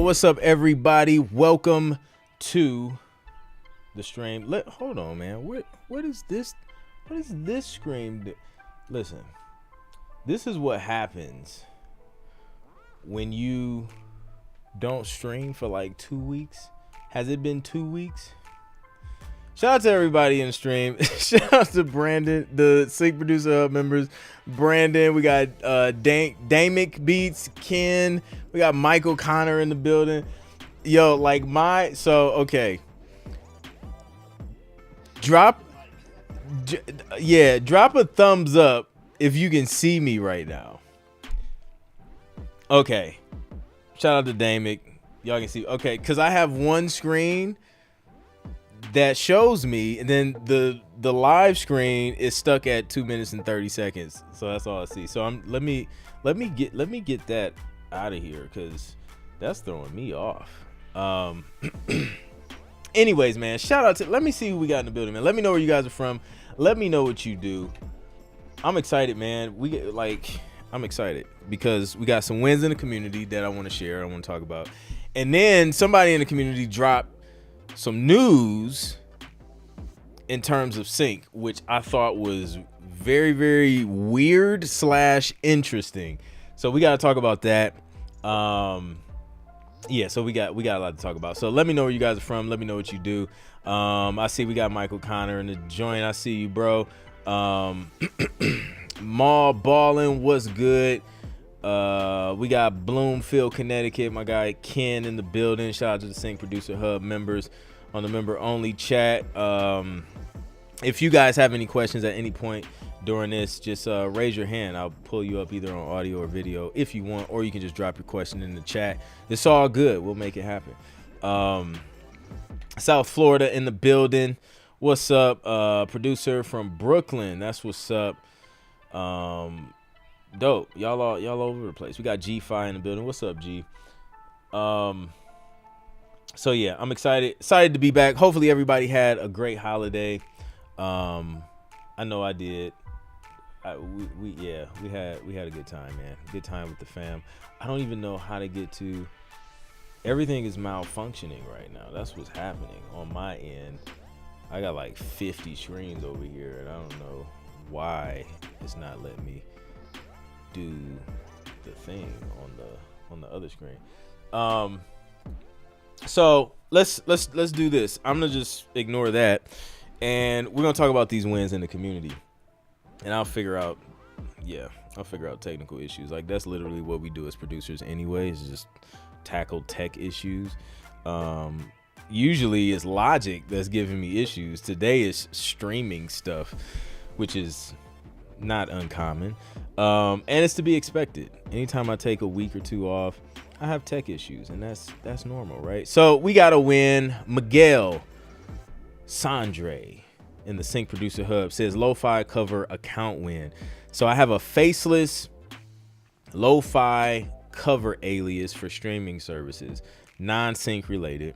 What's up, everybody? Welcome to the stream. Hold on, man. What is this? What is this stream? Listen, this is what happens when you don't stream for like 2 weeks. Has it been 2 weeks? Shout out to everybody in the stream. Shout out to Brandon, the Sync Producer Hub members. Brandon, we got Damic Beats, Ken, we got Michael Connor in the building. Yo, okay. Drop a thumbs up if you can see me right now. Okay. Shout out to Damic. Y'all can see. Okay, because I have one screen that shows me, and then the live screen is stuck at 2 minutes and 30 seconds. So that's all I see. So let me get that out of here, because that's throwing me off. Anyways, man, shout out to, let me see who we got in the building, man. Let me know where you guys are from. Let me know what you do. I'm excited, man. I'm excited because we got some wins in the community that I want to share, I want to talk about. And then somebody in the community dropped some news in terms of sync, which I thought was very, very weird / interesting. So we got to talk about that. Yeah, so we got a lot to talk about. So let me know where you guys are from. Let me know what you do. I see we got Michael Connor in the joint. I see you, bro. Mall Ballin', what's good? We got Bloomfield, Connecticut. My guy Ken in the building. Shout out to the Sync Producer Hub members on the member only chat. If you guys have any questions at any point during this, just raise your hand. I'll pull you up either on audio or video if you want, or you can just drop your question in the chat. It's all good. We'll make it happen. South Florida in the building. What's up? Producer from Brooklyn. That's what's up. Dope. Y'all all over the place. We got G-Fi in the building. What's up, G? So yeah, I'm excited to be back. Hopefully everybody had a great holiday. I know I did. We had a good time, man. Good time with the fam. I don't even know how to get to everything is malfunctioning right now. That's what's happening on my end. I got like 50 screens over here, and I don't know why it's not letting me do the thing on the other screen. So let's do this. I'm gonna just ignore that, and we're gonna talk about these wins in the community, and I'll figure out technical issues. Like, that's literally what we do as producers anyway, is just tackle tech issues. Usually it's Logic that's giving me issues. Today is streaming stuff, which is not uncommon, and it's to be expected. Anytime I take a week or two off, I have tech issues, and that's normal, right? So we got to win. Miguel Sandre in the Sync Producer Hub says lo-fi cover account win. So I have a faceless lo-fi cover alias for streaming services, non-sync related,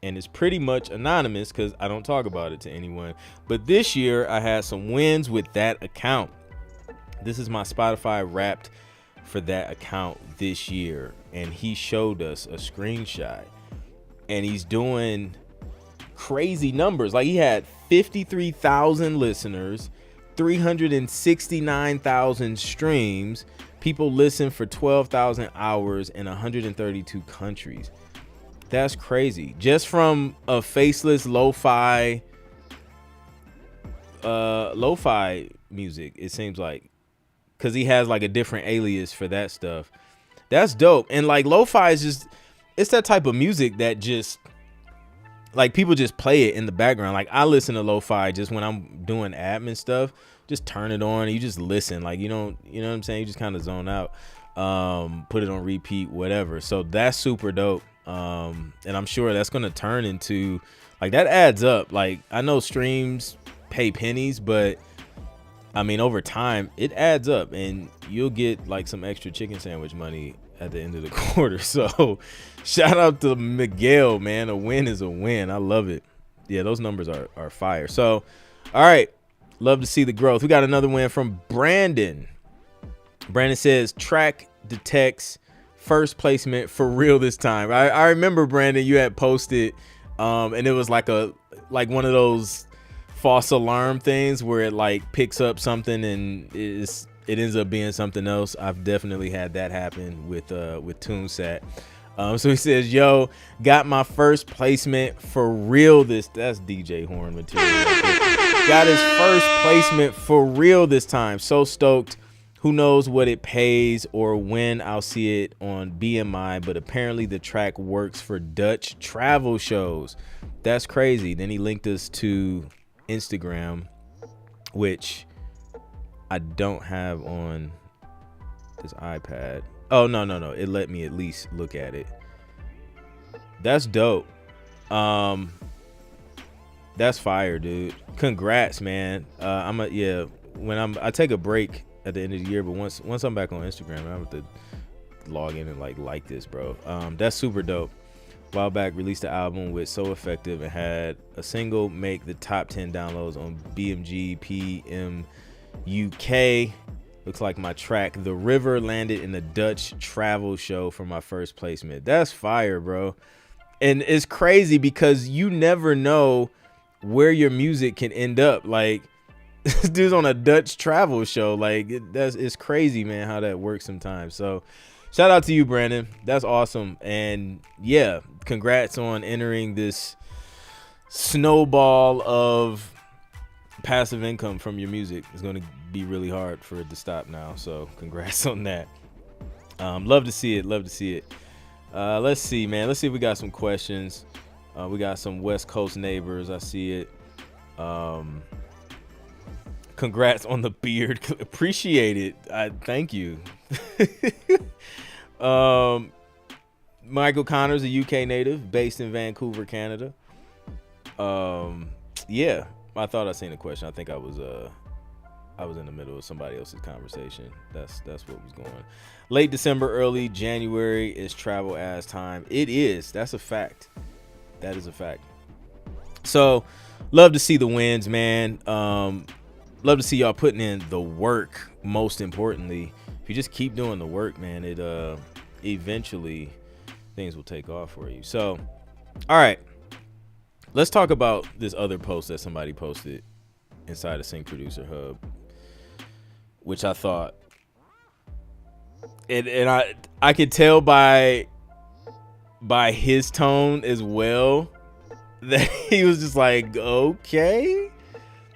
and it's pretty much anonymous because I don't talk about it to anyone. But this year I had some wins with that account. This is my Spotify Wrapped for that account this year, and he showed us a screenshot, and he's doing crazy numbers. Like, he had 53,000 listeners, 369,000 streams, people listen for 12,000 hours in 132 countries. That's crazy. Just from a faceless lo-fi music, it seems like, because he has like a different alias for that stuff. That's dope. And like, lo-fi is just, it's that type of music that just, like, people just play it in the background. Like, I listen to lo-fi just when I'm doing admin stuff. Just turn it on and you just listen. Like, you know what I'm saying? You just kind of zone out, put it on repeat, whatever. So that's super dope. And I'm sure that's going to turn into, like, that adds up. Like, I know streams pay pennies, but I mean, over time it adds up, and you'll get like some extra chicken sandwich money at the end of the quarter. So shout out to Miguel, man. A win is a win. I love it. Yeah, those numbers are fire. So, all right. Love to see the growth. We got another win from Brandon. Brandon says track detects first placement for real this time. I remember, Brandon, you had posted, and it was like one of those false alarm things where it like picks up something and it ends up being something else. I've definitely had that happen with TuneSat. So he says, yo, got my first placement for real that's DJ Horn material. Got his first placement for real this time. So stoked. Who knows what it pays or when I'll see it on BMI, but apparently the track works for Dutch travel shows. That's crazy. Then he linked us to Instagram, which I don't have on this iPad. Oh, no. It let me at least look at it. That's dope. That's fire, dude. Congrats, man. I take a break at the end of the year, but once I'm back on Instagram, I have to log in and like this, bro. That's super dope. A while back, released the album with So Effective and had a single make the top 10 downloads on BMG PM UK. Looks like my track The River landed in the Dutch travel show for my first placement. That's fire, bro. And it's crazy because you never know where your music can end up. Like, this dude's on a Dutch travel show. Like, it's crazy, man, how that works sometimes. So shout out to you, Brandon. That's awesome. And yeah, congrats on entering this snowball of passive income from your music. It's going to be really hard for it to stop now. So congrats on that. Love to see it. Let's see, man. Let's see if we got some questions. We got some West Coast neighbors. I see it. Congrats on the beard. Appreciate it. Thank you. Michael Connor's a UK native based in Vancouver, Canada. Yeah, I thought I seen a question. I think I was in the middle of somebody else's conversation. That's what was going on. Late December, early January is travel ass time. It is. That's a fact. That is a fact. So, love to see the wins, man. Love to see y'all putting in the work. Most importantly, if you just keep doing the work, man, it eventually things will take off for you. So, all right, let's talk about this other post that somebody posted inside of Sync Producer Hub, which I thought, and I could tell by his tone as well that he was just like, okay.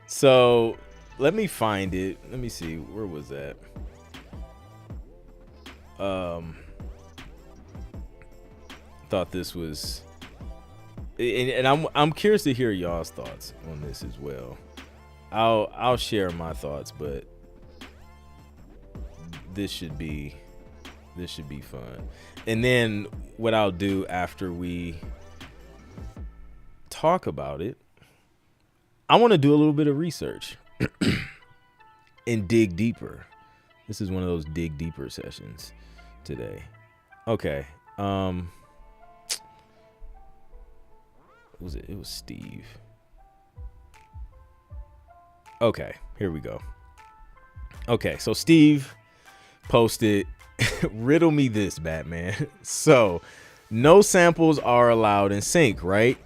So let me find it. Let me see, where was that? Thought this was, and I'm curious to hear y'all's thoughts on this as well. I'll share my thoughts, but this should be fun. And then what I'll do after we talk about it, I want to do a little bit of research and dig deeper. This is one of those dig deeper sessions today. Okay. Was it? It was Steve. Okay, here we go. Okay, so Steve posted, riddle me this, Batman. So, no samples are allowed in sync, right?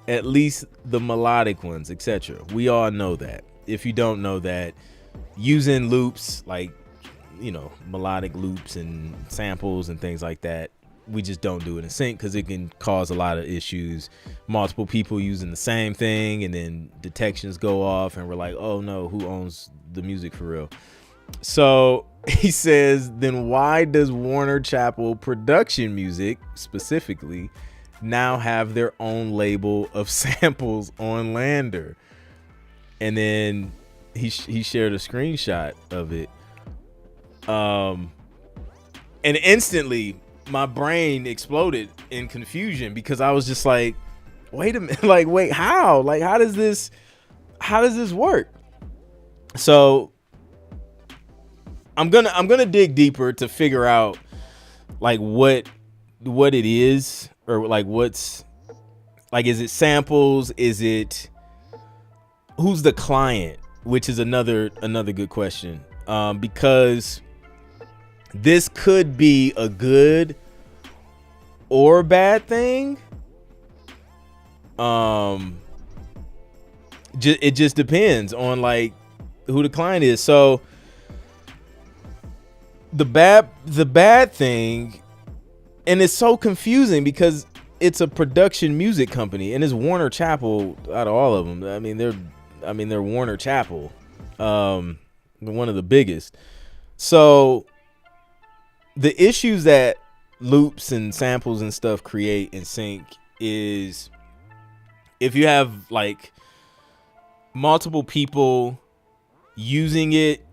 At least the melodic ones, etc. We all know that. If you don't know that, using loops, like, you know, melodic loops and samples and things like that, we just don't do it in sync because it can cause a lot of issues. Multiple people using the same thing, and then detections go off, and we're like, oh no, who owns the music for real? So he says, then why does Warner Chappell Production Music specifically now have their own label of samples on Lander? And then he shared a screenshot of it. And instantly my brain exploded in confusion because I was just like, wait a minute, like, wait, how? Like, how does this work? So I'm gonna dig deeper to figure out like what it is, or like what's, like, is it samples? Is it, who's the client? Which is another good question, because this could be a good or bad thing. It just depends on like who the client is. So the bad thing, and it's so confusing because it's a production music company and it's Warner Chappell out of all of them. I mean they're Warner Chappell, one of the biggest. So the issues that loops and samples and stuff create in sync is if you have like multiple people using it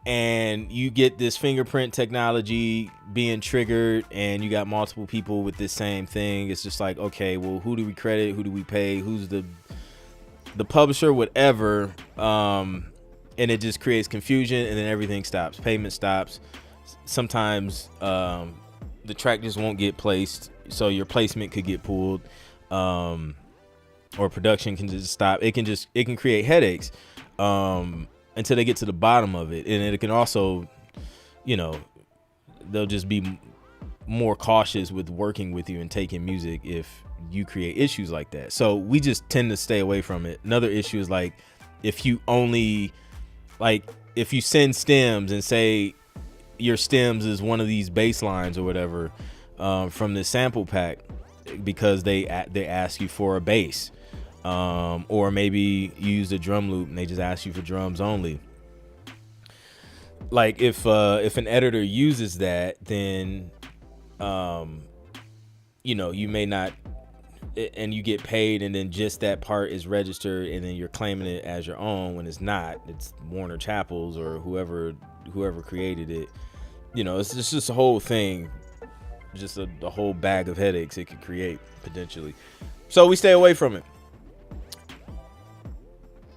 and you get this fingerprint technology being triggered and you got multiple people with this same thing. It's just like, okay, well, who do we credit? Who do we pay? Who's the publisher, whatever. And it just creates confusion, and then everything stops. Payment stops. Sometimes the track just won't get placed, so your placement could get pulled, or production can just stop. It can create headaches until they get to the bottom of it, and it can also, you know, they'll just be more cautious with working with you and taking music if you create issues like that. So we just tend to stay away from it. Another issue is like if you only, like, if you send stems and say your stems is one of these bass lines or whatever from the sample pack, because they ask you for a bass, or maybe you use the drum loop and they just ask you for drums only. Like if an editor uses that, then you know, you may not, and you get paid, and then just that part is registered, and then you're claiming it as your own when it's not. It's Warner Chappell's or whoever created it. You know, it's just a whole thing, just a whole bag of headaches it could create potentially. So we stay away from it.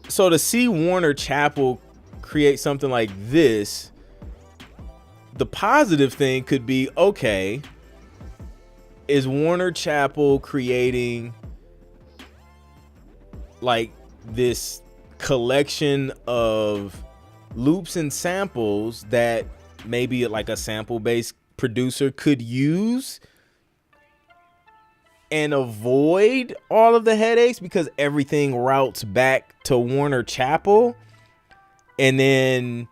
So to see Warner Chappell create something like this, the positive thing could be, okay, is Warner Chappell creating like this collection of loops and samples that maybe like a sample based producer could use and avoid all of the headaches, because everything routes back to Warner Chappell. And then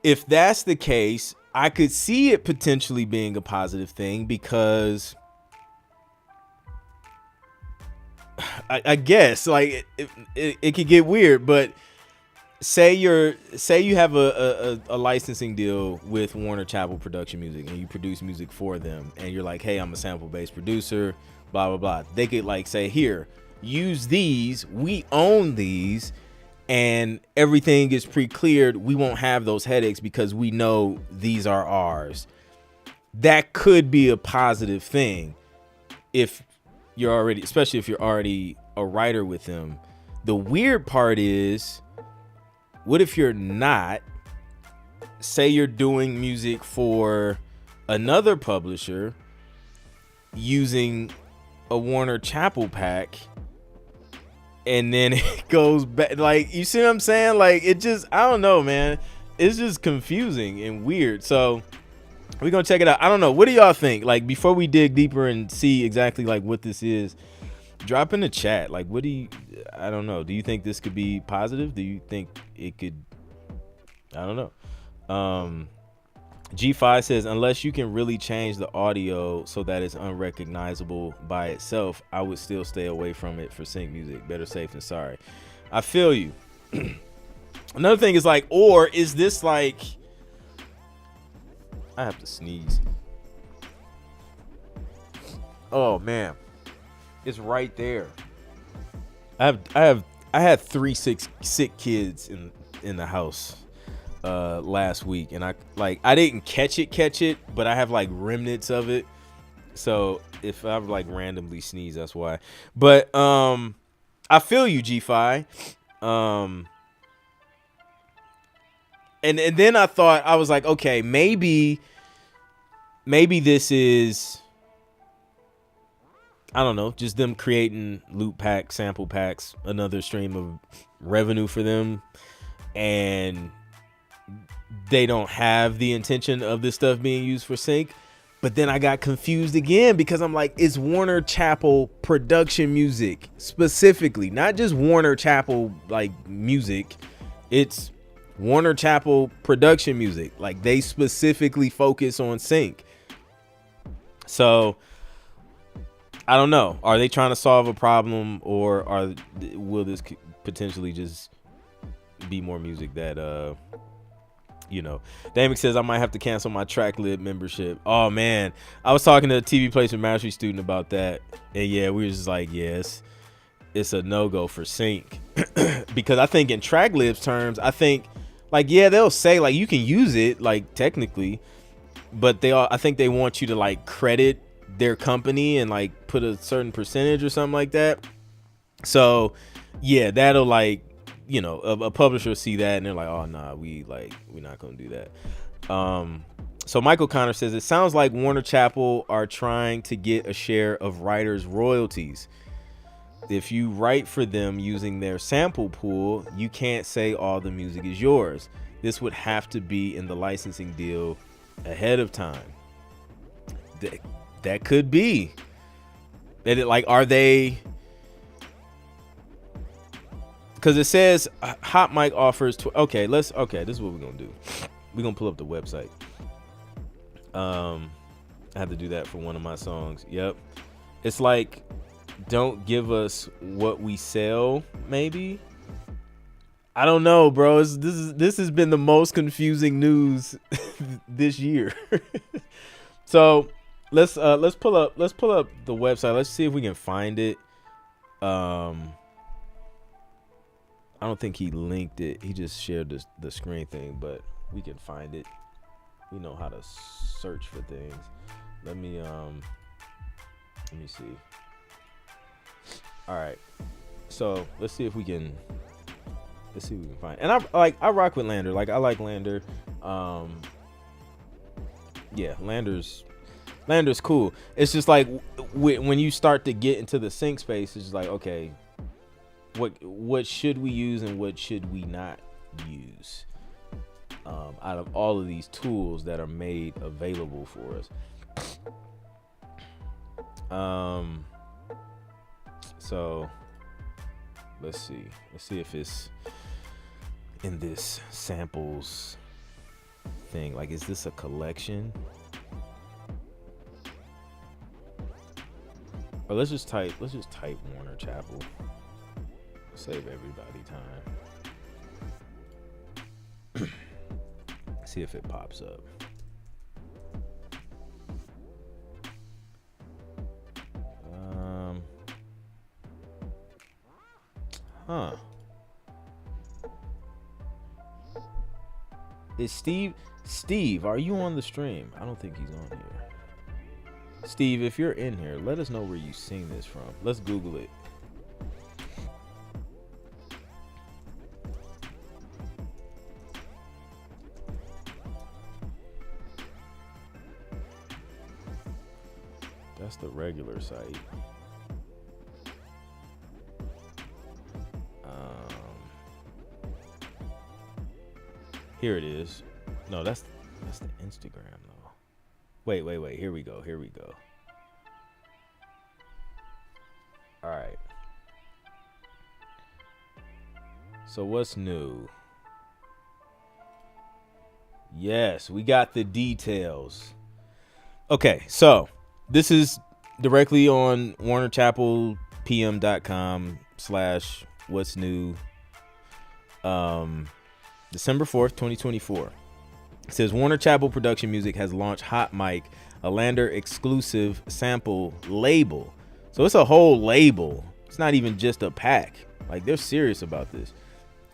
if that's the case, I could see it potentially being a positive thing, because I guess like it could get weird, but say you have a licensing deal with Warner Chappell Production Music, and you produce music for them, and you're like, hey, I'm a sample-based producer, blah blah blah. They could like say, here, use these, we own these, and everything is pre-cleared. We won't have those headaches because we know these are ours. That could be a positive thing if you're already, especially if you're already a writer with them. The weird part is, what if you're not? Say you're doing music for another publisher using a Warner Chappell pack, and then it goes back. Like, you see what I'm saying? Like, it just, I don't know, man. It's just confusing and weird. So we're gonna check it out. I don't know. What do y'all think? Like, before we dig deeper and see exactly like what this is, drop in the chat. Like, what do you, I don't know. Do you think this could be positive? Do you think it could, I don't know. G5 says, unless you can really change the audio so that it's unrecognizable by itself, I would still stay away from it for sync music. Better safe than sorry. I feel you. Another thing is like, or is this like, I have to sneeze. Oh man, it's right there. I had 3 sick kids in the house last week, and I didn't catch it, but I have like remnants of it. So if I like randomly sneeze, that's why. But I feel you, G5. And then I thought, I was like, okay, maybe this is, I don't know, just them creating loop packs, sample packs, another stream of revenue for them, and they don't have the intention of this stuff being used for sync. But then I got confused again, because I'm like, it's Warner Chappell Production Music specifically, not just Warner Chappell like music. It's Warner Chappell Production Music. Like, they specifically focus on sync. So I don't know. Are they trying to solve a problem, or will this potentially just be more music that you know? Damick says, I might have to cancel my TrackLib membership. Oh man, I was talking to a TV placement mastery student about that, and yeah, we were just like, yes, it's a no-go for sync. Because I think in TrackLib's terms, I think like, yeah, they'll say like you can use it like technically, but I think they want you to like credit their company and like put a certain percentage or something like that. So yeah, that'll like, you know, a publisher will see that and they're like, oh nah, we're not gonna do that. So Michael Connor says, it sounds like Warner Chappell are trying to get a share of writers' royalties. If you write for them using their sample pool, you can't say all the music is yours. This would have to be in the licensing deal ahead of time. That could be. That it, like, are they? Because it says Hot Mic offers. Okay, this is what we're gonna do. We're gonna pull up the website. I had to do that for one of my songs. Yep, it's like, don't give us what we sell, maybe. I don't know, bro. This has been the most confusing news this year. So let's pull up the website. Let's see if we can find it. I don't think he linked it. He just shared the screen thing, but we can find it. We know how to search for things. Let me see. All right, so let's see if we can find. And I rock with Lander. Like, I like Lander. Yeah, Lander's cool. It's just like when you start to get into the sync space, it's just like, okay, what should we use and what should we not use? out of all of these tools that are made available for us. So let's see if it's in this samples thing. Like, is this a collection? Or let's just type Warner Chappell. Save everybody time. See if it pops up. Huh. Is Steve, are you on the stream? I don't think he's on here. Steve, if you're in here, let us know where you sing this from. Let's Google it. That's the regular site. Here it is. No, that's the Instagram though. Wait. Here we go. All right. So what's new? Yes, we got the details. Okay, so this is directly on warnerchappellpm.com/what's new. December 4th, 2024. It says Warner Chappell Production Music has launched Hot Mic, a Lander exclusive sample label. So it's a whole label. It's not even just a pack. Like, they're serious about this.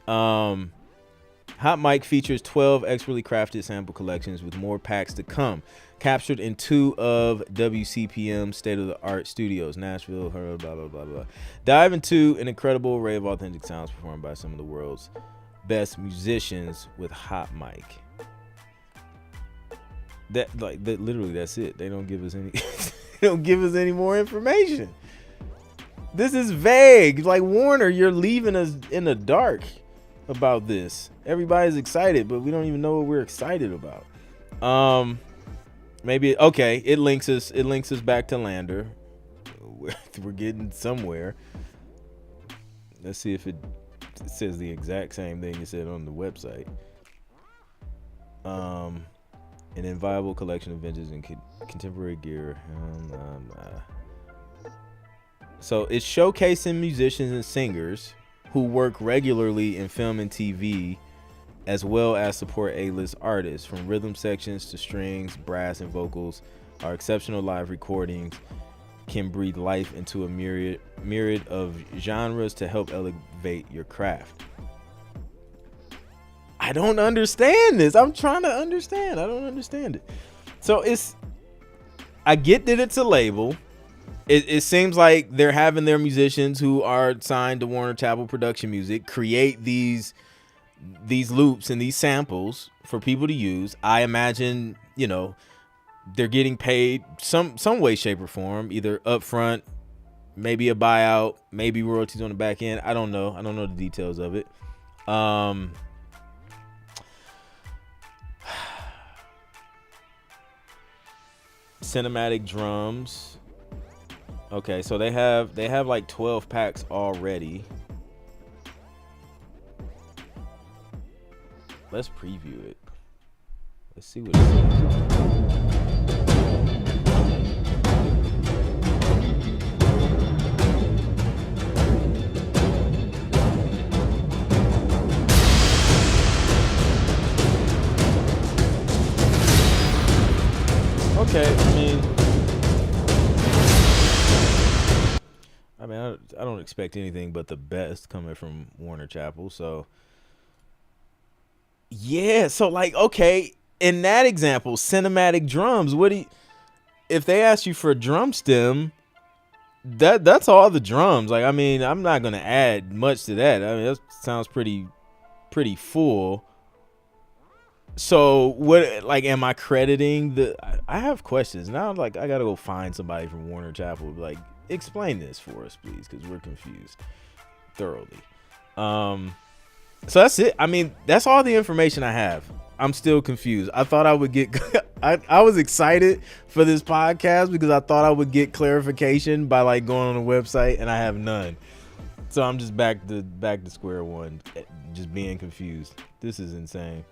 Hot Mic features 12 expertly crafted sample collections with more packs to come, captured in 2 of WCPM state-of-the-art studios, Nashville, blah, blah, blah, blah. Dive into an incredible array of authentic sounds performed by some of the world's best musicians with Hot Mic. Literally, that's it. They don't give us any they don't give us any more information. This is vague. Like, Warner, you're leaving us in the dark about this. Everybody's excited, but we don't even know what we're excited about. Maybe okay, it links us back to Lander. We're getting somewhere. Let's see if it says the exact same thing it said on the website. An inviolable collection of vintage and contemporary gear. So it's showcasing musicians and singers who work regularly in film and TV, as well as support A-list artists. From rhythm sections to strings, brass, and vocals, our exceptional live recordings can breathe life into a myriad of genres to help elevate your craft. I don't understand this. I'm trying to understand. I don't understand it. So I get that it's a label. It seems like they're having their musicians who are signed to Warner Chappell Production Music create these loops and these samples for people to use. I imagine, they're getting paid some way, shape, or form, either upfront, maybe a buyout, maybe royalties on the back end. I don't know the details of it. Cinematic drums. Okay, so they have like 12 packs already. Let's preview it. Let's see what it says. Okay, I don't expect anything but the best coming from Warner Chappell. So yeah, so like, okay, in that example, cinematic drums, if they ask you for a drum stem, that's all the drums. Like, I mean, I'm not gonna add much to that. I mean, that sounds pretty full. So what, like, am I crediting I have questions now. Like, I gotta go find somebody from Warner Chappell, like, explain this for us, please, because we're confused thoroughly. So that's it. I mean, that's all the information I have. I'm still confused. I thought I would get I was excited for this podcast because I thought I would get clarification by like going on the website, and I have none. So I'm just back to square one, just being confused. This is insane.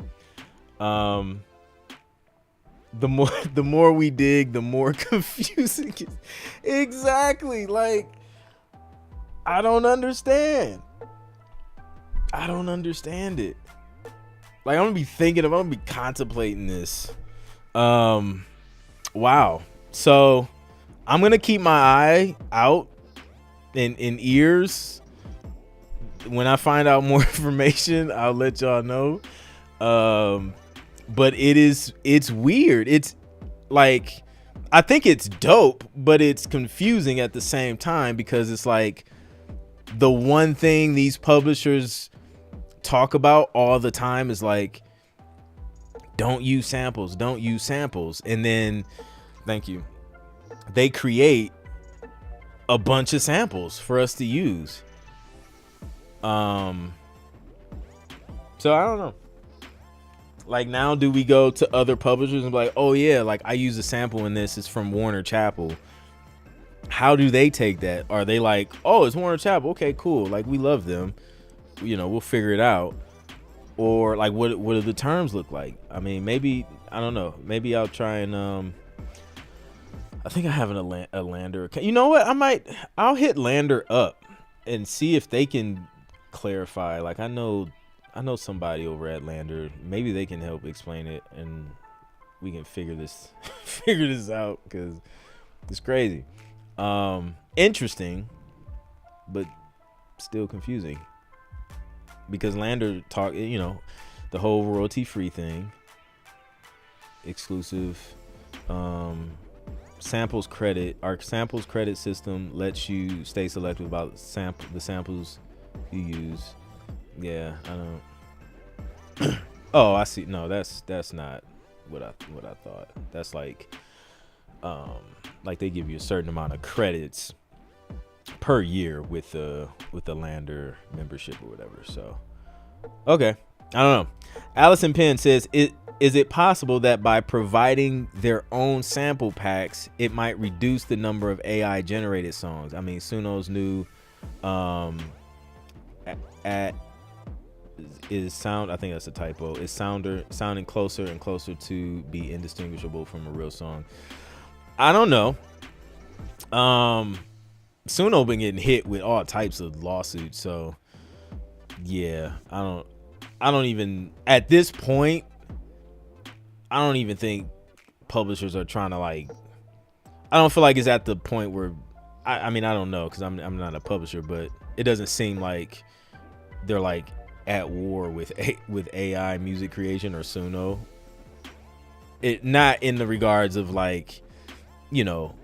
The more we dig, the more confusing it is. Exactly. Like, I don't understand it. Like, I'm gonna be contemplating this. Wow. So I'm gonna keep my eye out and ears. When I find out more information, I'll let y'all know. But it's weird. It's like, I think it's dope, but it's confusing at the same time, because it's like the one thing these publishers talk about all the time is like, don't use samples, and then thank you, they create a bunch of samples for us to use. So I don't know, like, now do we go to other publishers and be like, oh yeah, like, I use a sample in this, it's from Warner Chappell? How do they take that? Are they like, oh, it's Warner Chappell, okay, cool, like, we love them, you know, we'll figure it out? Or like, what do the terms look like? I mean, maybe, I don't know, maybe I'll try and I think I have a Lander. You know what, I'll hit Lander up and see if they can clarify. Like, I know somebody over at Lander, maybe they can help explain it, and we can figure this out, because it's crazy. Interesting, but still confusing, because Lander talk, you know, the whole royalty free thing, exclusive, samples credit. Our samples credit system lets you stay selective about the samples you use. Yeah, I don't. Oh, I see. No, that's not what I thought. That's like they give you a certain amount of credits per year with the Lander membership or whatever. So, okay, I don't know. Allison Penn says, is it possible that by providing their own sample packs, it might reduce the number of AI generated songs? I mean, Suno's new is sound, I think that's a typo, is sounding closer and closer to be indistinguishable from a real song. I don't know. Suno been getting hit with all types of lawsuits, so yeah, I don't even, at this point, I don't even think publishers are trying to, like, I don't feel like it's at the point where I mean, I don't know, because I'm not a publisher, but it doesn't seem like they're like at war with AI music creation or Suno. It not in the regards of, like, you know,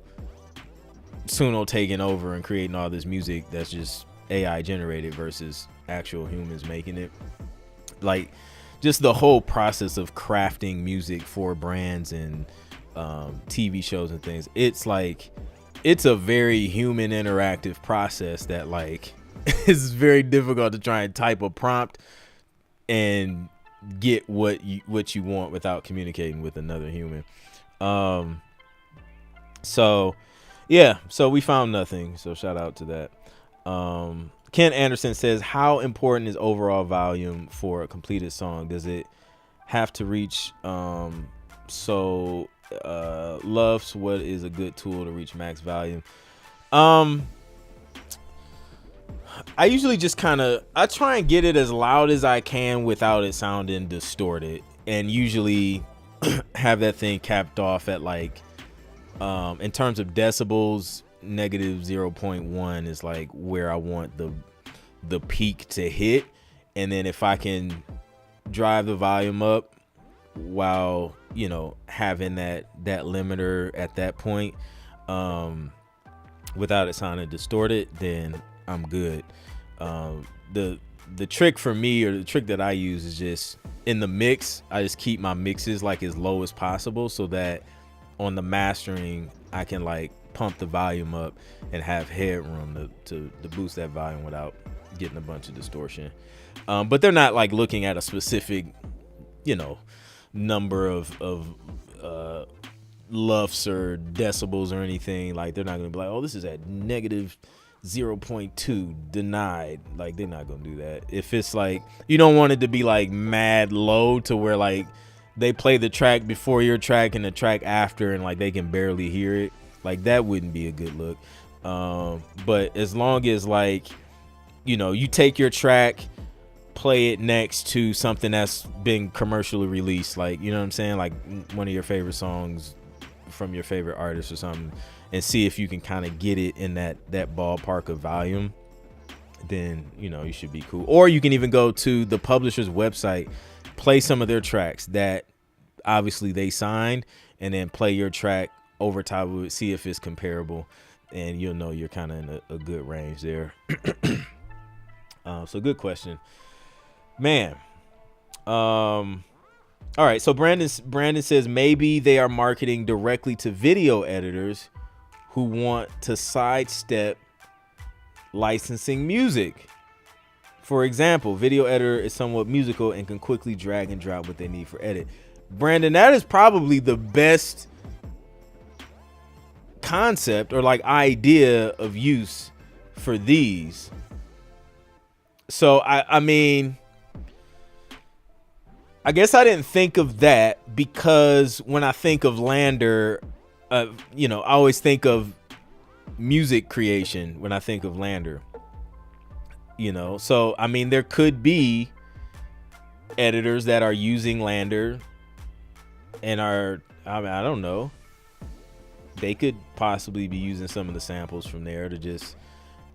Suno taking over and creating all this music that's just AI generated versus actual humans making it. Like, just the whole process of crafting music for brands and TV shows and things. It's like, it's a very human interactive process that, like, is very difficult to try and type a prompt and get what you want without communicating with another human. So yeah, so we found nothing, so shout out to that. Ken Anderson says, how important is overall volume for a completed song? Does it have to reach loves what is a good tool to reach max volume? I usually just I try and get it as loud as I can without it sounding distorted, and usually have that thing capped off at, like, in terms of decibels, negative 0.1 is like where I want the peak to hit. And then if I can drive the volume up while, you know, having that limiter at that point, without it sounding distorted, then I'm good. The trick for me, or the trick that I use, is just in the mix, I just keep my mixes like as low as possible, so that on the mastering I can, like, pump the volume up and have headroom to boost that volume without getting a bunch of distortion. But they're not like looking at a specific, number of lufs or decibels or anything. Like they're not gonna be like, oh, this is at negative 0.2 denied. Like they're not gonna do that. If it's like, you don't want it to be like mad low to where like they play the track before your track and the track after and like they can barely hear it, like that wouldn't be a good look. But as long as like, you take your track, play it next to something that's been commercially released, like, you know what I'm saying, like one of your favorite songs from your favorite artist or something, and see if you can kind of get it in that ballpark of volume, then you should be cool. Or you can even go to the publisher's website, play some of their tracks that obviously they signed, and then play your track over top of it, see if it's comparable, and you'll know you're kind of in a good range there. So good question, man. All right, so Brandon says maybe they are marketing directly to video editors who want to sidestep licensing music. For example, video editor is somewhat musical and can quickly drag and drop what they need for edit. Brandon, that is probably the best concept or like idea of use for these. So I mean, I guess I didn't think of that because when I think of Lander, I always think of music creation when I think of Lander. So I mean, there could be editors that are using Lander and I don't know, they could possibly be using some of the samples from there to just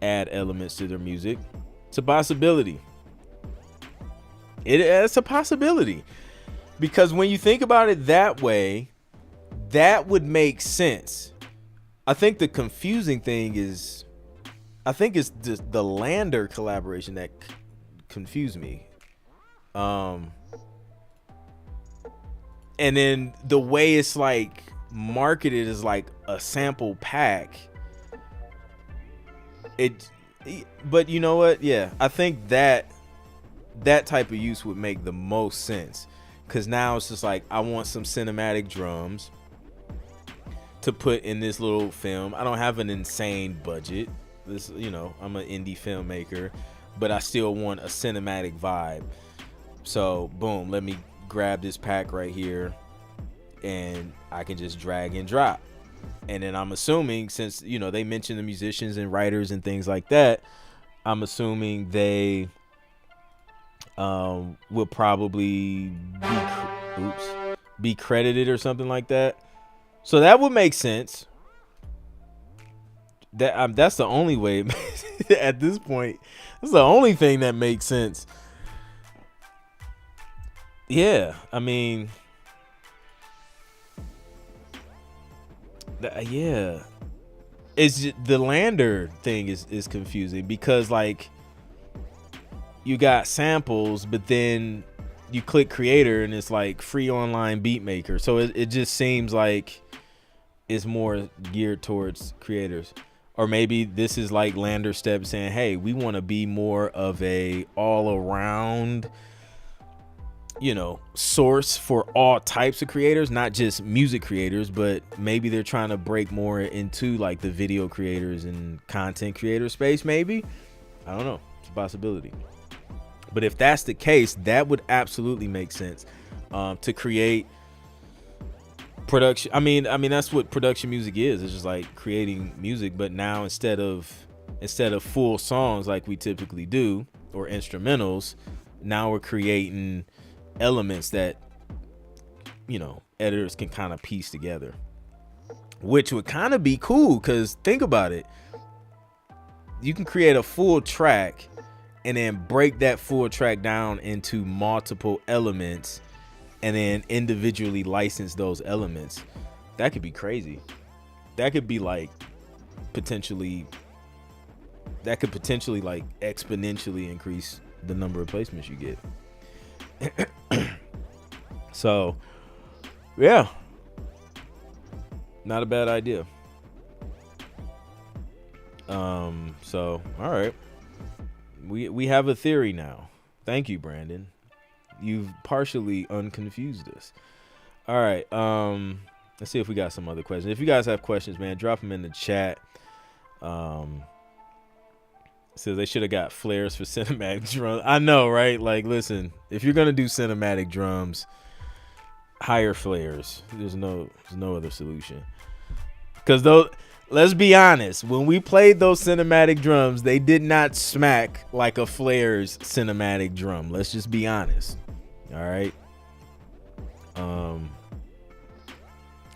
add elements to their music. It's a possibility. It's a possibility, because when you think about it that way, that would make sense. I think the confusing thing is, I think it's just the Lander collaboration that confused me. And then the way it's like marketed is like a sample pack. But you know what? Yeah, I think that type of use would make the most sense, because now it's just like, I want some cinematic drums to put in this little film. I don't have an insane budget. This, I'm an indie filmmaker, but I still want a cinematic vibe. So boom, let me grab this pack right here and I can just drag and drop. And then I'm assuming, since they mention the musicians and writers and things like that, I'm assuming they will probably be credited or something like that. So that would make sense. That's the only way at this point. That's the only thing that makes sense. Yeah, I mean, yeah, it's just, the Lander thing is confusing, because like, you got samples, but then you click creator and it's like free online beat maker. So it just seems like it's more geared towards creators. Or maybe this is like Lander Step saying, hey, we want to be more of a all around, source for all types of creators, not just music creators, but maybe they're trying to break more into like the video creators and content creator space. Maybe, I don't know, it's a possibility. But if that's the case, that would absolutely make sense, to create production. I mean that's what production music is. It's just like creating music, but now instead of full songs like we typically do, or instrumentals, now we're creating elements that editors can kind of piece together, which would kind of be cool, because think about it, you can create a full track and then break that full track down into multiple elements and then individually license those elements. That could be crazy. That could be like potentially like exponentially increase the number of placements you get. So yeah, not a bad idea. So all right, We have a theory now. Thank you, Brandon. You've partially unconfused us. All right. Let's see if we got some other questions. If you guys have questions, man, drop them in the chat. Says they should have got flares for cinematic drums. I know, right? Like, listen, if you're gonna do cinematic drums, hire flares. There's no other solution. Because those, let's be honest, when we played those cinematic drums, they did not smack like a flares cinematic drum. Let's just be honest. All right.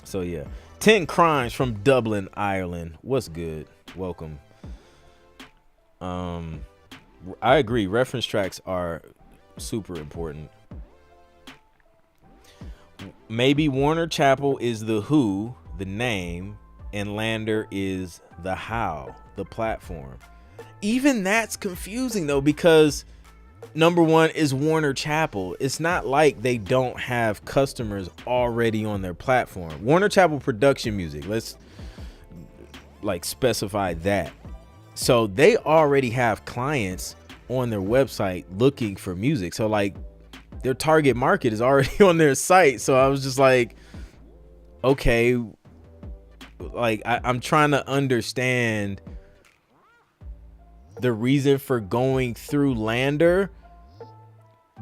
So yeah, 10 Crimes from Dublin, Ireland. What's good? Welcome. I agree. Reference tracks are super important. Maybe Warner Chappell is the who, the name, and Lander is the how, the platform. Even that's confusing though, because number one is Warner Chappell. It's not like they don't have customers already on their platform. Warner Chappell Production Music. Let's like specify that. So they already have clients on their website looking for music. So like their target market is already on their site. So I was just like, okay, like I'm trying to understand the reason for going through Lander.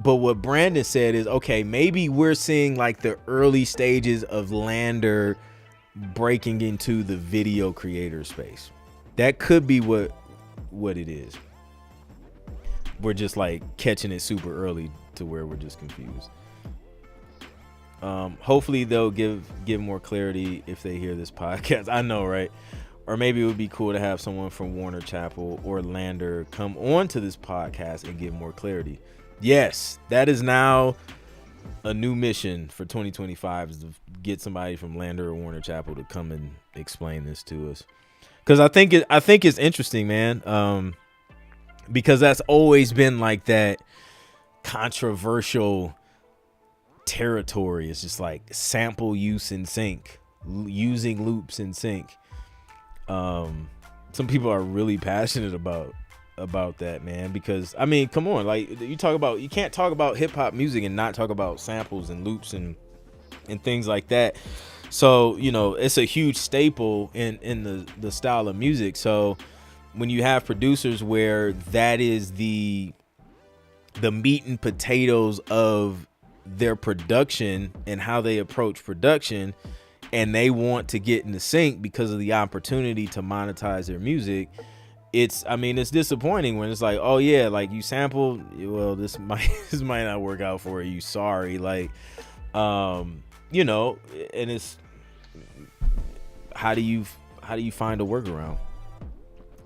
But what Brandon said is, okay, maybe we're seeing like the early stages of Lander breaking into the video creator space. That could be what it is. We're just like catching it super early to where we're just confused. Hopefully they'll give more clarity if they hear this podcast. I know, right? Or maybe it would be cool to have someone from Warner Chappell or Lander come on to this podcast and give more clarity. Yes, that is now a new mission for 2025, is to get somebody from Lander or Warner Chappell to come and explain this to us. Because I think it's interesting, man. Because that's always been like that controversial territory. It's just like sample use in sync, using loops in sync. Some people are really passionate about that, man. Because I mean, come on, like you can't talk about hip hop music and not talk about samples and loops and things like that. So, you know, it's a huge staple in the style of music. So when you have producers where that is the meat and potatoes of their production and how they approach production, and they want to get into sync because of the opportunity to monetize their music, it's disappointing when it's like, oh yeah, like you sampled, well, this might not work out for you. Sorry. Like, you know, and it's how do you find a workaround?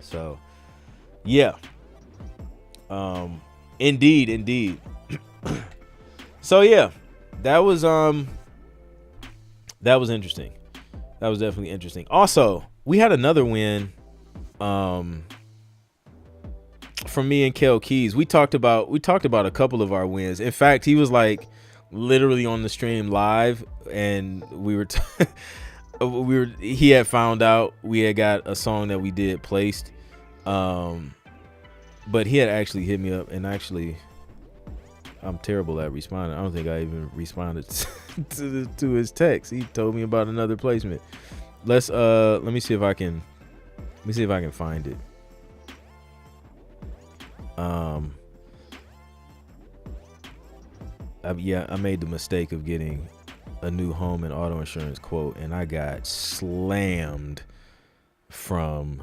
So yeah, indeed. So yeah, that was interesting. That was definitely interesting. Also, we had another win from me and Kel Keys. We talked about a couple of our wins. In fact, he was like literally on the stream live, and he had found out we had got a song that we did placed, but he had actually hit me up, and actually I'm terrible at responding. I don't think I even responded to his text. He told me about another placement. Let me see if I can find it. I made the mistake of getting a new home and auto insurance quote, and I got slammed from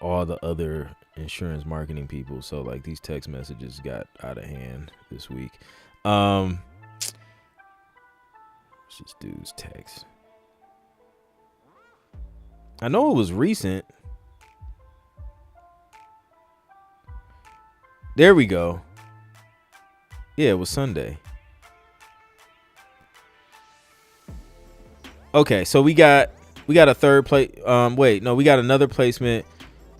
all the other insurance marketing people. So like these text messages got out of hand this week. It's just dude's text. I know it was recent. There we go. Yeah, it was Sunday. Okay, so we got a third place. We got another placement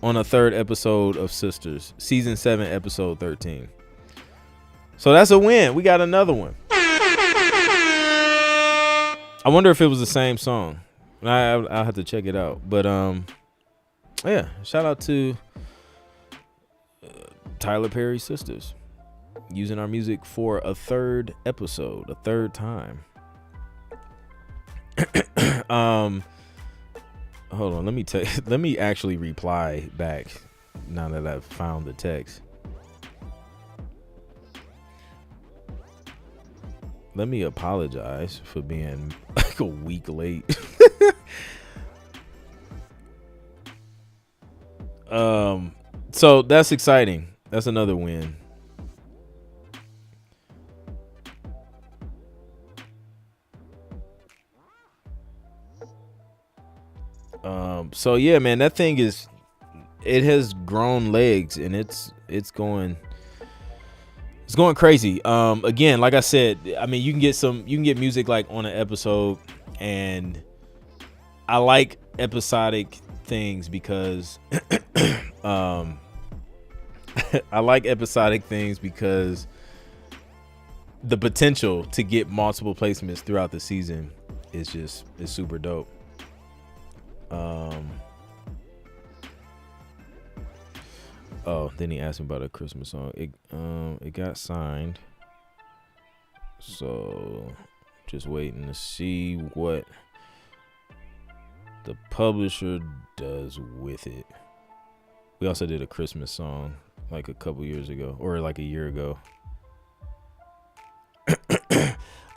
on a third episode of Sisters, season 7, episode 13. So that's a win. We got another one. I wonder if it was the same song. I'll have to check it out. But yeah, shout out to Tyler Perry sisters using our music for a third episode, a third time. Hold on, let me actually reply back now that I've found the text. Let me apologize for being like a week late. So that's exciting. That's another win. So yeah, man, that thing it has grown legs, and it's going crazy. Again, like I said, I mean, you can get music like on an episode, and I like episodic things because I like episodic things because the potential to get multiple placements throughout the season is super dope. Oh, then he asked me about a Christmas song. It got signed, so just waiting to see what the publisher does with it. We also did a Christmas song like a couple years ago, or like a year ago.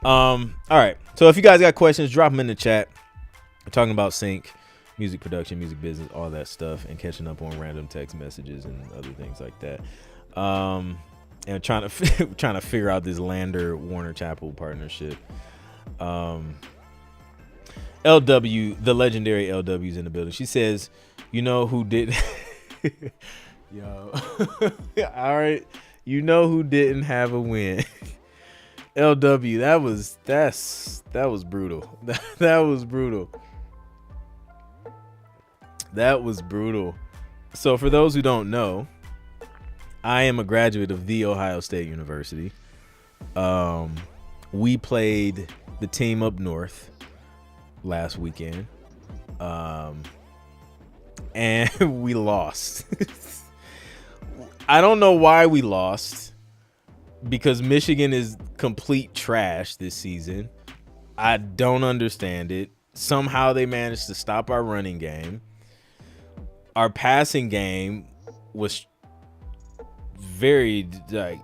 All right, so if you guys got questions, drop them in the chat. We're talking about sync, music production, music business, all that stuff, and catching up on random text messages and other things like that. And trying to figure out this Lander Warner Chappell partnership. LW, the legendary LW's in the building. She says, "You know who did?" Yo, all right. You know who didn't have a win? LW. That was brutal. That was brutal. That was brutal. So for those who don't know, I am a graduate of The Ohio State University. We played the team up north last weekend. And we lost. I don't know why we lost, because Michigan is complete trash this season. I don't understand it. Somehow they managed to stop our running game. Our passing game was very, like,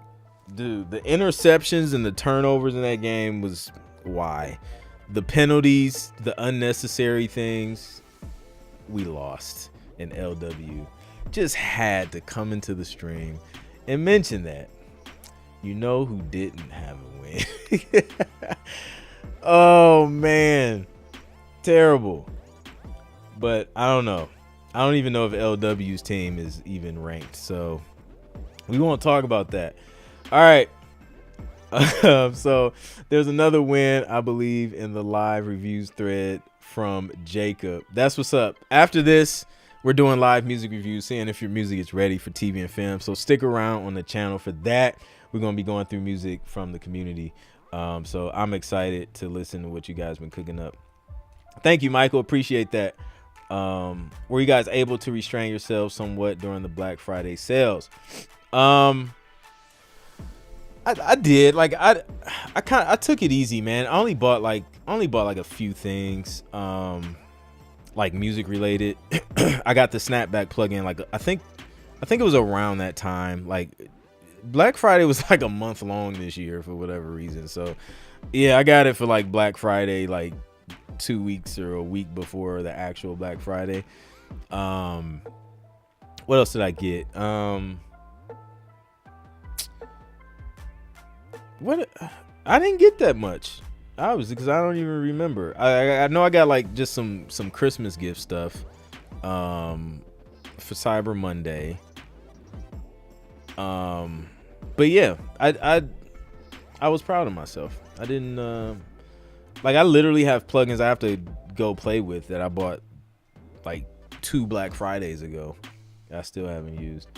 dude, the interceptions and the turnovers in that game was why. The penalties, the unnecessary things, we lost. And LW just had to come into the stream and mention that. You know who didn't have a win? Oh, man. Terrible. But I don't know. I don't even know if LW's team is even ranked. So we won't talk about that. All right. So there's another win, I believe, in the live reviews thread from Jacob. That's what's up. After this, we're doing live music reviews, seeing if your music is ready for TV and film. So stick around on the channel for that. We're going to be going through music from the community. So I'm excited to listen to what you guys been cooking up. Thank you, Michael. Appreciate that. Were you guys able to restrain yourselves somewhat during the Black Friday sales? I did. Like I took it easy, man. I only bought like a few things, like music related. I got the snapback plugin. Like I think it was around that time. Like Black Friday was like a month long this year for whatever reason. So yeah, I got it for like Black Friday, like 2 weeks or a week before the actual Black Friday. What else did I get? What I didn't get that much, obviously, because I don't even remember. I know I got like just some Christmas gift stuff for Cyber Monday. But yeah, I was proud of myself. I didn't like, I literally have plugins I have to go play with that I bought like 2 Black Fridays ago. I still haven't used.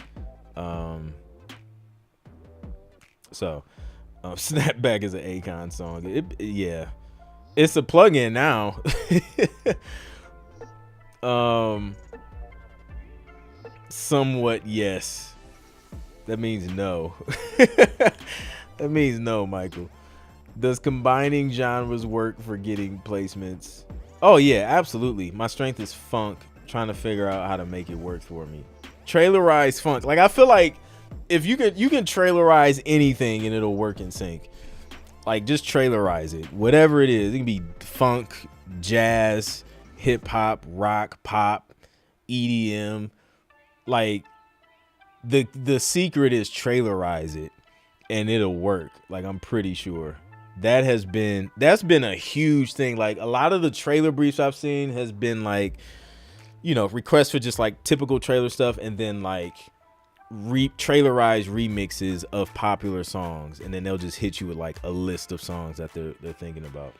So Snapback is an Akon song. Yeah, it's a plugin now. Somewhat, yes. That means no. That means no, Michael. Does combining genres work for getting placements? Oh yeah, absolutely. My strength is funk. Trying to figure out how to make it work for me. Trailerize funk. Like I feel like if you can trailerize anything and it'll work in sync. Like just trailerize it. Whatever it is. It can be funk, jazz, hip hop, rock, pop, EDM. Like the secret is trailerize it and it'll work. Like I'm pretty sure. That's been a huge thing. Like a lot of the trailer briefs I've seen has been like, you know, requests for just like typical trailer stuff and then like trailerized remixes of popular songs, and then they'll just hit you with like a list of songs that they're thinking about.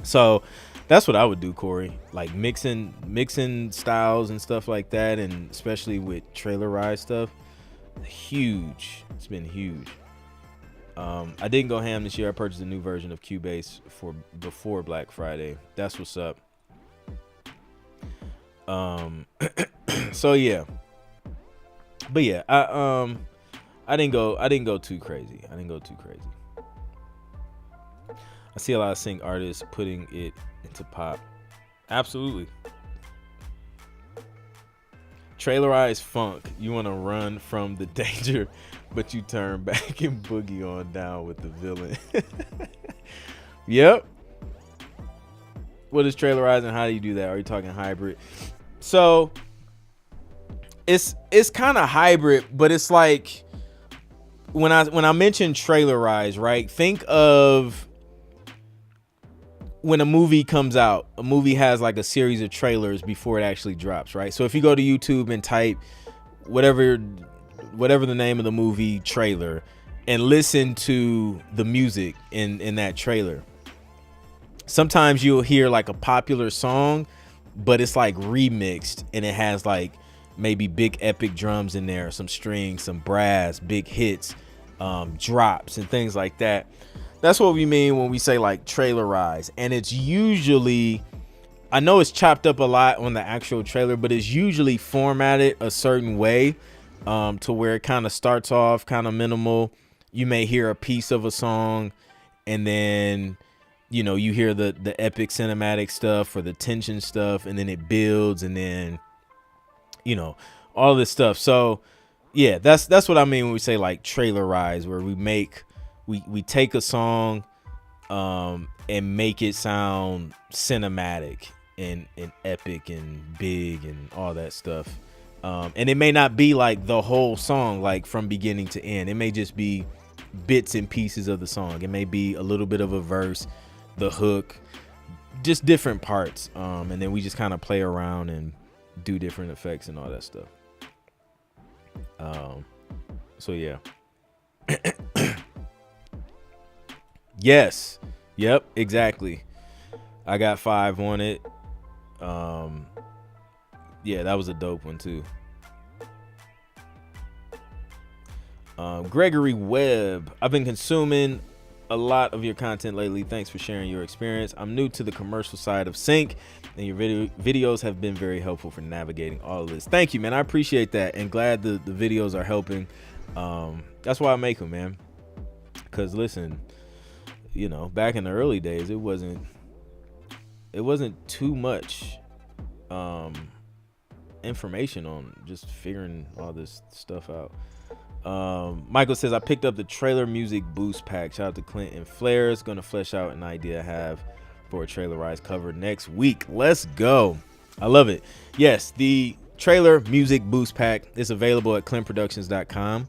So that's what I would do, Corey. Like mixing styles and stuff like that, and especially with trailerized stuff. Huge. It's been huge. I didn't go ham this year. I purchased a new version of Cubase before Black Friday. That's what's up. So yeah. But yeah, I didn't go too crazy. I see a lot of sync artists putting it into pop. Absolutely. Trailerize funk. You want to run from the danger, but you turn back and boogie on down with the villain. Yep. What is trailerize and how do you do that? Are you talking hybrid? So it's kind of hybrid, but it's like when I mention trailerize, right? Think of when a movie comes out. A movie has like a series of trailers before it actually drops, right? So if you go to YouTube and type whatever the name of the movie trailer and listen to the music in that trailer, sometimes you'll hear like a popular song, but it's like remixed and it has like maybe big epic drums in there, some strings, some brass, big hits, drops and things like that. That's what we mean when we say like trailerize. And it's usually, I know it's chopped up a lot on the actual trailer, but it's usually formatted a certain way to where it kind of starts off kind of minimal. You may hear a piece of a song and then, you know, you hear the epic cinematic stuff or the tension stuff, and then it builds, and then, you know, all this stuff. So yeah, that's what I mean when we say like trailerize, where we take a song and make it sound cinematic and epic and big and all that stuff. And it may not be like the whole song, like from beginning to end. It may just be bits and pieces of the song. It may be a little bit of a verse, the hook, just different parts. And then we just kind of play around and do different effects and all that stuff. So yeah. Yes. Yep, exactly. I got 5 on it. Yeah, that was a dope one too. Gregory Webb, I've been consuming a lot of your content lately. Thanks for sharing your experience. I'm new to the commercial side of sync, and your videos have been very helpful for navigating all of this. Thank you, man. I appreciate that, and glad the videos are helping. That's why I make them, man. Because listen, you know, back in the early days, it wasn't too much information on just figuring all this stuff out. Michael says, I picked up the trailer music boost pack. Shout out to Clint and Flares. Gonna flesh out an idea I have for a trailerized cover next week. Let's go. I love it. Yes, the trailer music boost pack is available at ClintProductions.com.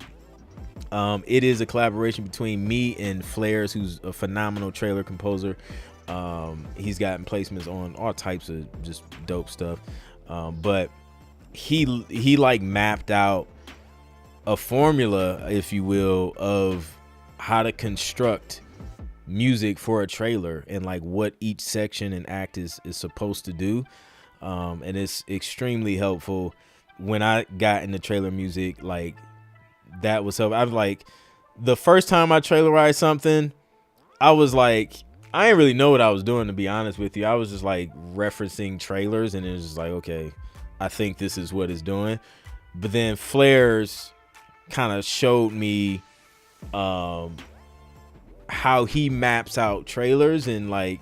It is a collaboration between me and Flares, who's a phenomenal trailer composer. He's gotten placements on all types of just dope stuff. But he like mapped out a formula, if you will, of how to construct music for a trailer and like what each section and act is supposed to do. And it's extremely helpful. When I got into trailer music, like that was helpful. I was like, the first time I trailerized something, I was like, I didn't really know what I was doing, to be honest with you. I was just like referencing trailers, and it was just like, okay, I think this is what it's doing. But then Flares kind of showed me how he maps out trailers and like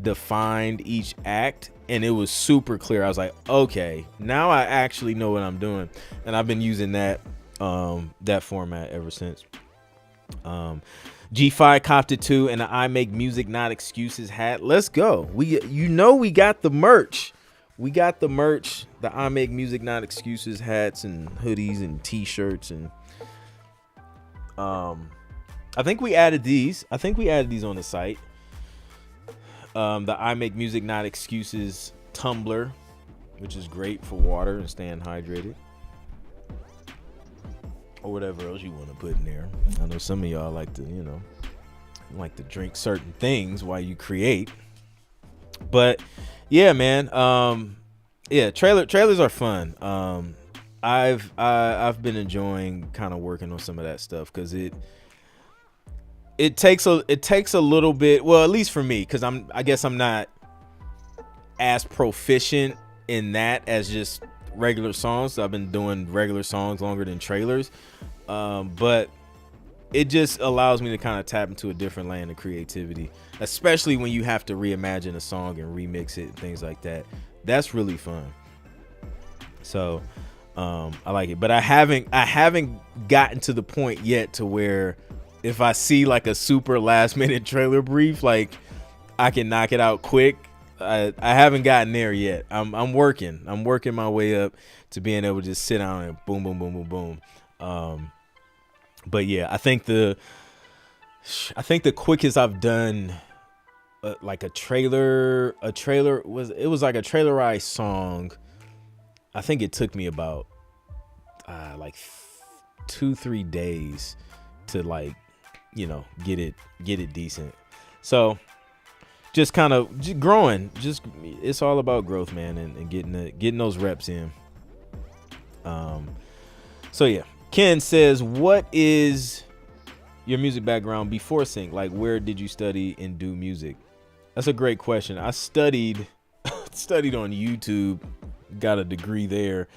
defined each act, and it was super clear. I was like, okay, now I actually know what I'm doing, and I've been using that format ever since. G5 copped it too, and the I Make Music Not Excuses hat. Let's go. We got the merch. We got the merch, the I Make Music Not Excuses hats and hoodies and t-shirts, and I think we added these. On the site. The I Make Music Not Excuses tumbler, which is great for water and staying hydrated, or whatever else you want to put in there. I know some of y'all like to drink certain things while you create. But yeah, man. Trailers are fun. I've been enjoying kind of working on some of that stuff, because it takes a little bit, well, at least for me, because I guess I'm not as proficient in that as just regular songs. I've been doing regular songs longer than trailers, but it just allows me to kind of tap into a different lane of creativity, especially when you have to reimagine a song and remix it and things like that. That's really fun. So I like it, but I haven't gotten to the point yet to where if I see like a super last minute trailer brief, like I can knock it out quick. I haven't gotten there yet. I'm working my way up to being able to just sit down and boom, boom, boom, boom, boom. But yeah, I think the quickest I've done like a trailer was like a trailerized song. I think it took me about like 2-3 days to like, get it decent. So just kind of growing, it's all about growth, man, and getting those reps in. So yeah, Ken says, what is your music background before sync? Like, where did you study and do music? That's a great question. I studied on YouTube, got a degree there.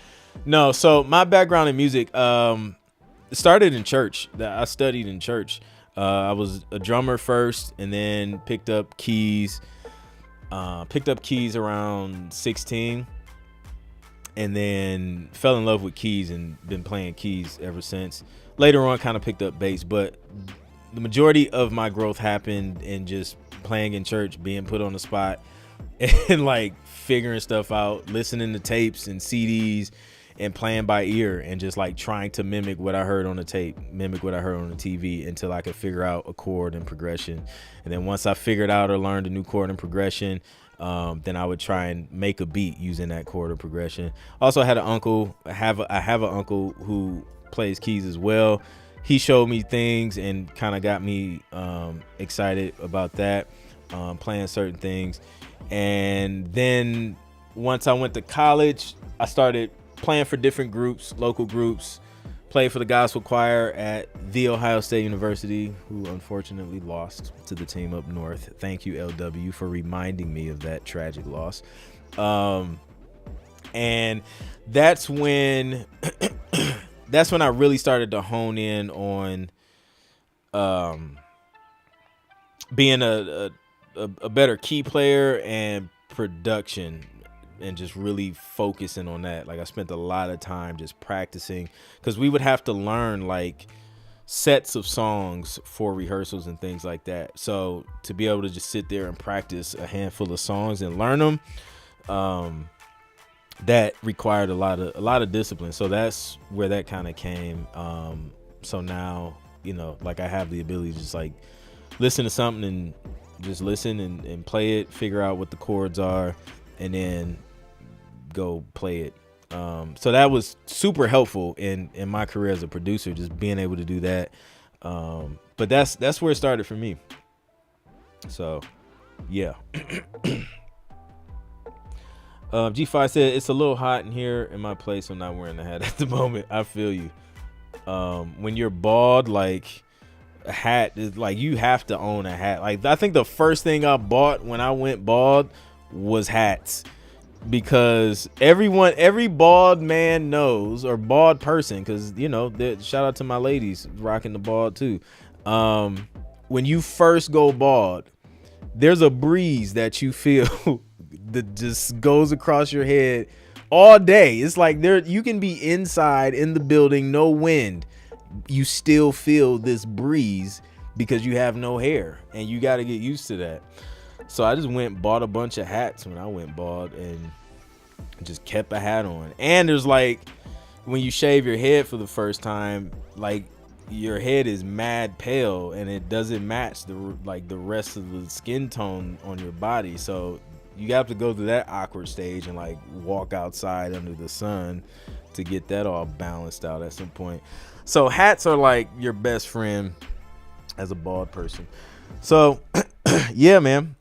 No, so my background in music started in church. I studied in church. I was a drummer first, and then picked up keys around 16, and then fell in love with keys and been playing keys ever since. Later on, kind of picked up bass, but the majority of my growth happened in just playing in church, being put on the spot, and like figuring stuff out, listening to tapes and CDs, and playing by ear, and just like trying to mimic what I heard on the tape, mimic what I heard on the TV, until I could figure out a chord and progression. And then once I figured out or learned a new chord and progression, then I would try and make a beat using that chord or progression. Also, I had an uncle. I have an uncle who plays keys as well. He showed me things and kind of got me excited about that, playing certain things. And then once I went to college, I started playing for different groups, local groups. Played for the gospel choir at The Ohio State University, who unfortunately lost to the team up north. Thank you, LW, for reminding me of that tragic loss. And that's when I really started to hone in on being a better key player and production, and just really focusing on that. Like, I spent a lot of time just practicing, because we would have to learn like sets of songs for rehearsals and things like that. So to be able to just sit there and practice a handful of songs and learn them, that required a lot of discipline. So that's where that kind of came. So now, like, I have the ability to just like listen to something and just listen and play it, figure out what the chords are, and then go play it. So that was super helpful in my career as a producer, just being able to do that. But that's where it started for me. So yeah. G5 said, it's a little hot in here in my place. I'm not wearing a hat at the moment. I feel you. When you're bald, like, a hat is like, you have to own a hat. Like, I think the first thing I bought when I went bald was hats. because every bald man knows, or bald person, because you know, shout out to my ladies rocking the bald too. When you first go bald, there's a breeze that you feel that just goes across your head all day. It's like you can be inside in the building, no wind, you still feel this breeze because you have no hair, and you got to get used to that. So I just went and bought a bunch of hats when I went bald, and just kept a hat on. And there's like, when you shave your head for the first time, like your head is mad pale and it doesn't match the rest of the skin tone on your body. So you have to go through that awkward stage and like walk outside under the sun to get that all balanced out at some point. So hats are like your best friend as a bald person. So yeah, man.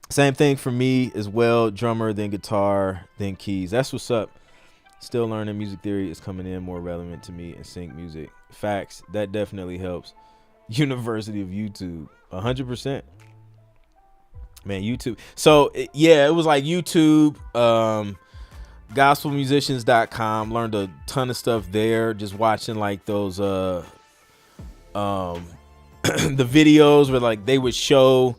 Same thing for me as well. Drummer, then guitar, then keys. That's what's up. Still learning. Music theory is coming in more relevant to me, and sync music. Facts. That definitely helps. University of YouTube. 100%. Man, YouTube. So yeah, it was like YouTube, gospelmusicians.com. Learned a ton of stuff there. Just watching like those the videos where like they would show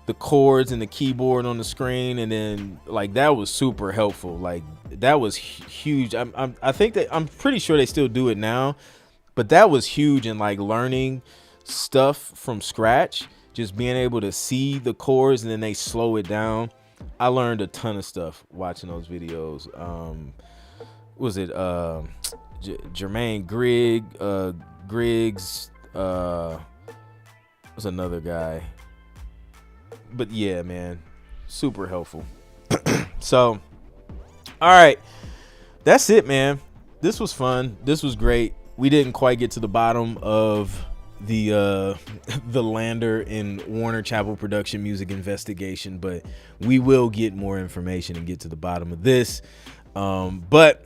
the chords and the keyboard on the screen, and then like that was super helpful. Like that was huge. I think that, I'm pretty sure they still do it now, but that was huge in like learning stuff from scratch, just being able to see the chords and then they slow it down. I learned a ton of stuff watching those videos. Was it Jermaine Griggs, was another guy. But yeah, man, super helpful. So, all right, that's it, man. This was fun. This was great. We didn't quite get to the bottom of the Lander and Warner Chappell Production music investigation, but we will get more information and get to the bottom of this. But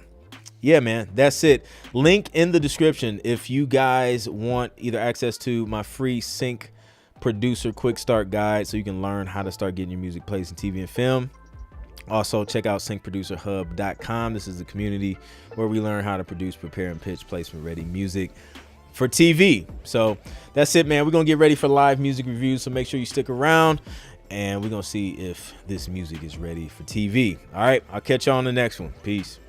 yeah, man, that's it. Link in the description if you guys want either access to my free sync producer quick start guide, so you can learn how to start getting your music placed in TV and film. Also check out syncproducerhub.com. This is the community where we learn how to produce, prepare, and pitch placement ready music for TV. So that's it, man. We're gonna get ready for live music reviews, so make sure you stick around, and we're gonna see if this music is ready for TV. All right, I'll catch you on the next one. Peace.